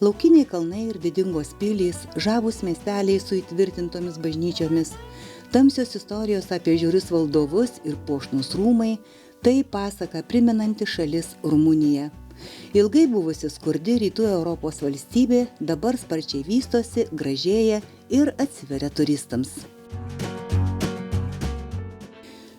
Laukiniai kalnai ir didingos pilys, žavūs miesteliai su įtvirtintomis bažnyčiomis, tamsios istorijos apie žiaurius valdovus ir puošnūs rūmai – tai pasaka primenanti šalis Rumunija. Ilgai buvusi skurdi rytų Europos valstybė dabar sparčiai vystosi, gražėja ir atsiveria turistams.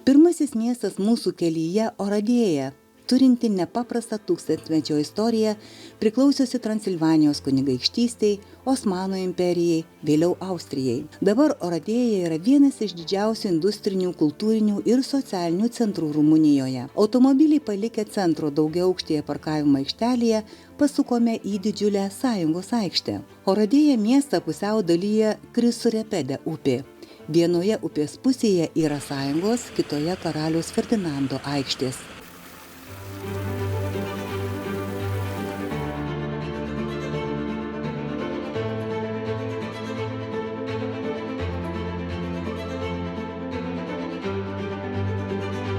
Pirmasis miestas mūsų kelyje Oradėja, turinti nepaprastą tūkstantmečio istoriją, priklausiusi Transilvanijos kunigaikštystei, Osmanų imperijai, vėliau Austrijai. Dabar Oradėja yra vienas iš didžiausių industrinių, kultūrinių ir socialinių centrų Rumunijoje. Automobiliai palikę centro daugiaaukštėje parkavimo aikštelėje, pasukome į didžiulę Sąjungos aikštę. Oradėja miestą pusiau dalyja Krisurepede upė. Vienoje upės pusėje yra Sąjungos, kitoje karaliaus Ferdinando aikštės.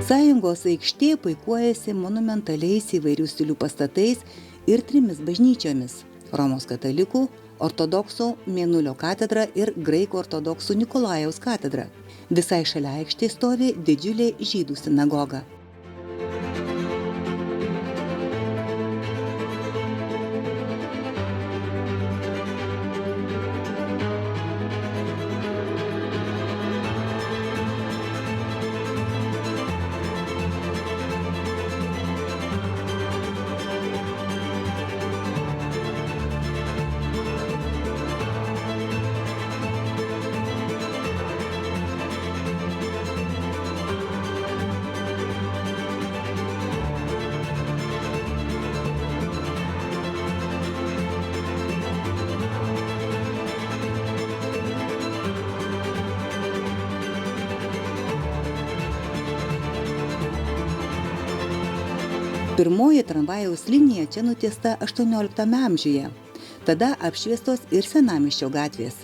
Sąjungos aikštė puikuojasi monumentaliais įvairių stilių pastatais ir 3 bažnyčiomis – Romos katalikų, ortodoksų Mėnulio katedra ir graikų ortodoksų Nikolajaus katedra. Visai šalia aikštės stovi didžiulė žydų sinagoga. Pirmoji tramvajaus linija čia nutiesta 18 amžiuje. Tada apšviestos ir Senamiesčio gatvės.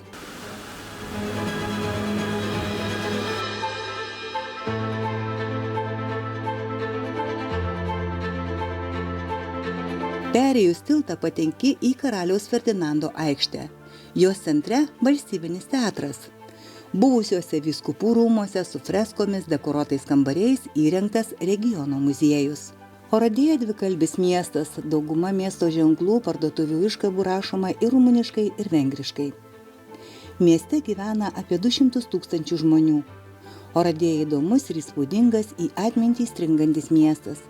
Perėjus tiltą patenki į karaliaus Ferdinando aikštę. Jos centre valstybinis teatras. Buvusiuose vyskupų rūmuose su freskomis dekoruotais kambariais įrengtas regiono muziejus. Oradėja dvikalbis miestas, dauguma miesto ženklų parduotuvių iškabų rašoma ir rumuniškai, ir vengriškai. Mieste gyvena apie 200 000 žmonių. Oradėja įdomus ir įspūdingas į atmintį stringantis miestas.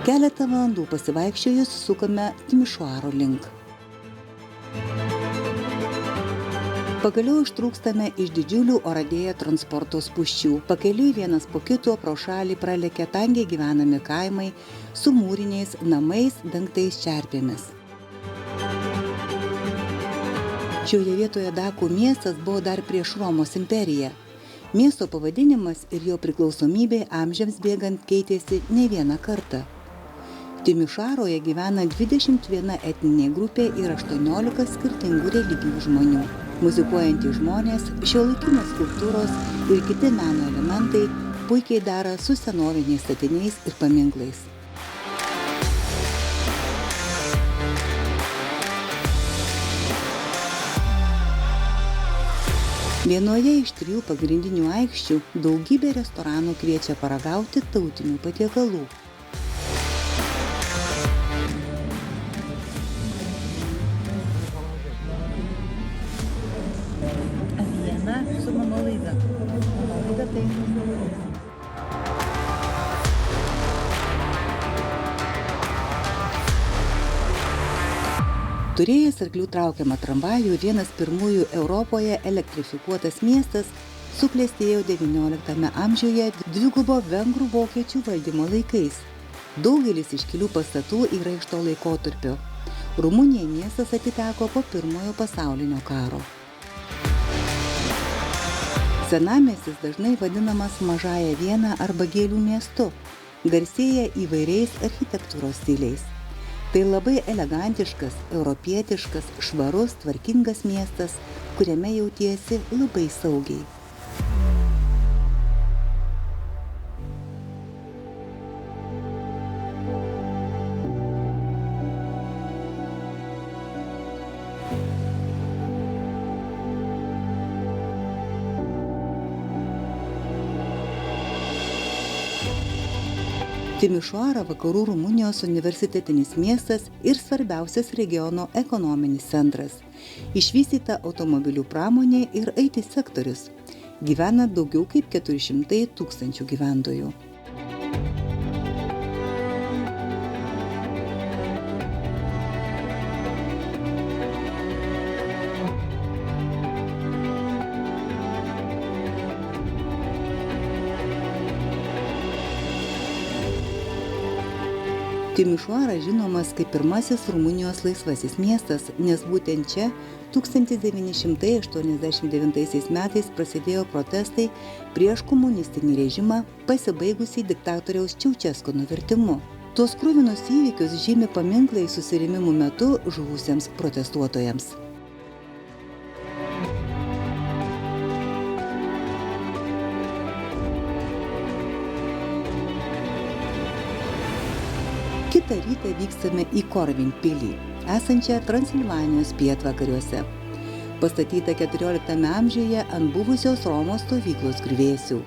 Keletą valandų pasivaikščiojus sukame Timišoaro link. Pagaliau ištrūkstame iš didžiulių Oradėja transporto spūsčių. Pakeliui vienas po kito pro šalį pralekia tangiai gyvenami kaimai su mūriniais namais dengtais čerpėmis. Šioje vietoje Dakų miestas buvo dar prieš Romos imperiją. Miesto pavadinimas ir jo priklausomybė amžiams bėgant keitėsi ne vieną kartą. Timišoaroje gyvena 21 etninė grupė ir 18 skirtingų religijų žmonių. Muzikuojantys žmonės, šiuolaikinės skulptūros ir kiti meno elementai puikiai dera su senoviniais statiniais ir paminklais. Vienoje iš 3 pagrindinių aikščių daugybė restoranų kviečia paragauti tautinių patiekalų. Su mano laida. Turėjęs arklių traukiamą tramvajų, vienas pirmųjų Europoje elektrifikuotas miestas suklestėjo XIX amžiuje dvigubo vengrų vokiečių valdymo laikais. Daugelis iškilių pastatų yra iš to laikotarpio. Rumunijai miestas atiteko po Pirmojo pasaulinio karo. Senamiestis dažnai vadinamas Mažąja Viena arba Gėlių miestu, garsėja įvairiais architektūros stiliais. Tai labai elegantiškas, europietiškas, švarus, tvarkingas miestas, kuriame jautiesi labai saugiai. Timišoara vakarų Rumunijos universitetinis miestas ir svarbiausias regiono ekonominis centras. Išvystyta automobilių pramonė ir IT sektorius. Gyvena daugiau kaip 400 000 gyventojų. Timišoara žinomas kaip pirmasis Rumunijos laisvasis miestas, nes būtent čia 1989 metais prasidėjo protestai prieš komunistinį režimą pasibaigusį diktatoriaus Čiaučesko nuvertimu. Tuos kruvinus įvykius žymi paminklai susirėmimų metu žuvusiems protestuotojams. Kitą rytą vykstame į Corvin pilį, esančią Transilvanijos pietvakariuose. Pastatyta 14 amžiuje ant buvusios Romos stovyklos griuvėsių.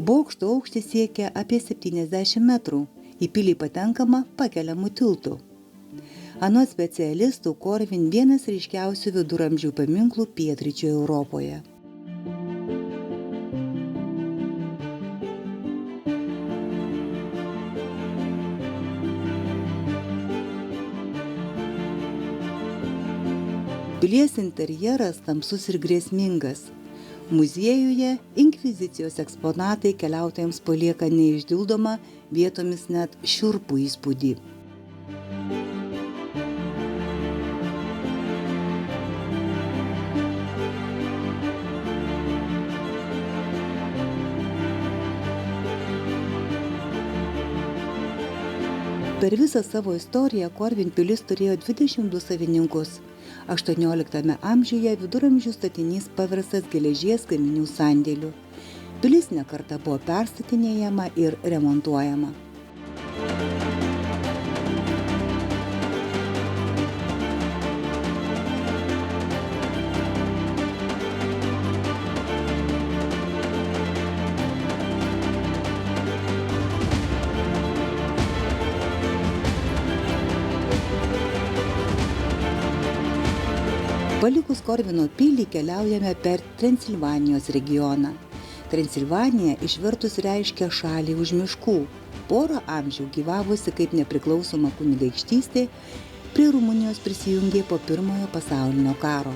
Bokšto aukštis siekia apie 70 metrų, į pilį patenkama pakeliamų tiltų. Anot specialistų, Corvin vienas ryškiausių viduramžių paminklų pietryčių Europoje. Pilies interjeras tamsus ir grėsmingas. Muziejuje inkvizicijos eksponatai keliautojams palieka neišdildomą, vietomis net šiurpų įspūdį. Per visą savo istoriją Corvin pilis turėjo 22 savininkus. 18 amžiuje viduramžių statinys paverstas geležies gaminių sandėliu. Pilis ne kartą buvo perstatinėjama ir remontuojama. Palikus Corvino pilį keliaujame per Transilvanijos regioną. Transilvanija išvertus reiškia šalį už miškų. Porą amžių gyvavusi kaip nepriklausoma kunigaikštystė, prie Rumunijos prisijungė po Pirmojo pasaulinio karo.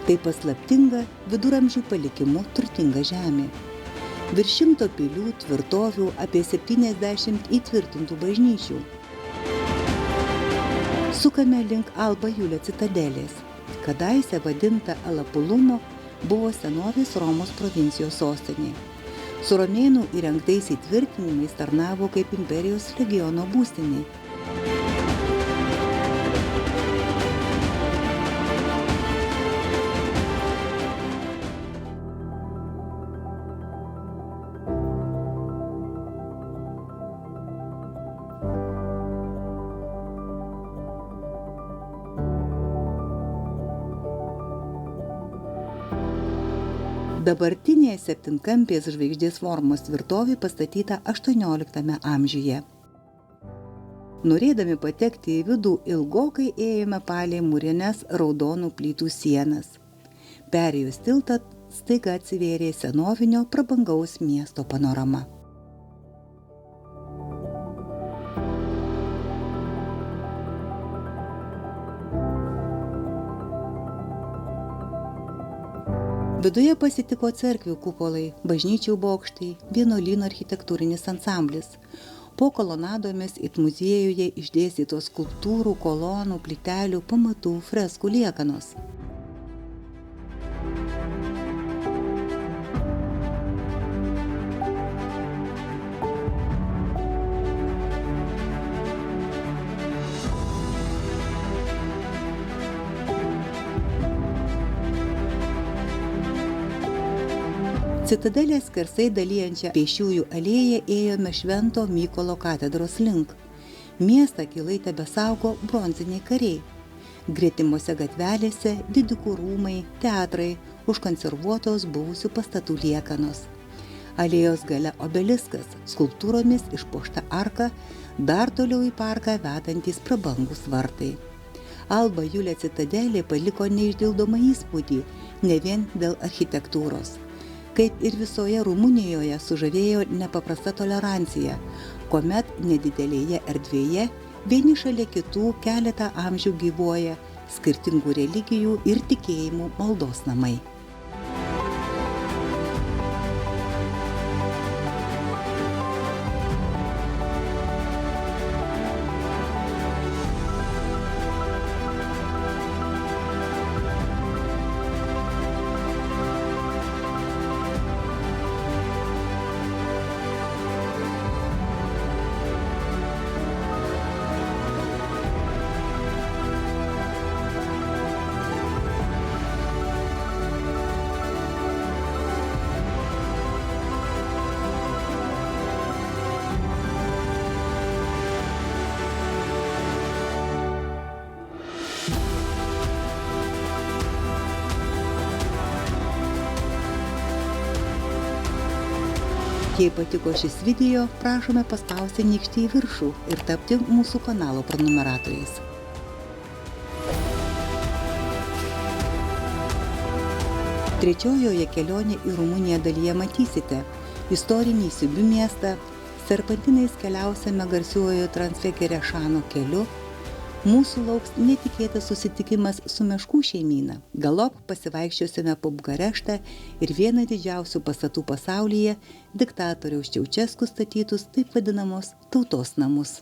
Tai paslaptinga viduramžių palikimu turtinga žemė. Virš 100 pilių, tvirtovių, apie 70 įtvirtintų bažnyčių. Sukame link Alba Iulia citadelės. Kadaise vadinta Alapulumo, buvo senovės Romos provincijos sostinė. Su romėnų įrengtais įtvirtinimais tarnavo kaip imperijos legiono būstinė. Dabartinė septynkampės žvaigždės formos tvirtovė pastatyta 18 amžiuje. Norėdami patekti į vidų, ilgokai ėjome palei mūrines raudonų plytų sienas. Perėjus tiltą staiga atsivėrė senovinio prabangaus miesto panorama. Viduje pasitiko cerkvių kupolai, bažnyčių bokštai, vienuolyno architektūrinis ansamblis. Po kolonadomis it muziejuje išdėstytos skulptūrų, kolonų, plytelių, pamatų, freskų liekanos. Citadelės skersai dalijančią pėsčiųjų alėją ėjome Švento Mykolo katedros link. Miestą gilai tebesaugo bronziniai kariai. Gretimose gatvelėse didikų rūmai, teatrai, užkonservuotos buvusių pastatų liekanos. Alėjos gale obeliskas, skulptūromis išpuošta arka, dar toliau į parką vedantys prabangus vartai. Alba Iulia citadelė paliko neišdildomą įspūdį, ne vien dėl architektūros. Kaip ir visoje Rumunijoje sužavėjo nepaprasta tolerancija, kuomet nedidelėje erdvėje vieni šalia kitų keletą amžių gyvuoja skirtingų religijų ir tikėjimų maldos namai. Jei patiko šis video, prašome paspausti nykštį į viršų ir tapti mūsų kanalo prenumeratoriais. Trečiojoje kelionė į Rumuniją dalyje matysite istorinį Sibiu miestą, serpantinais keliausime garsiuoju Transfekerešano keliu, mūsų lauks netikėtas susitikimas su meškų šeimyna. Galop pasivaikščiosime po Bukareštą ir vieną didžiausių pastatų pasaulyje, diktatoriaus Čiaučesku statytus taip vadinamos tautos namus.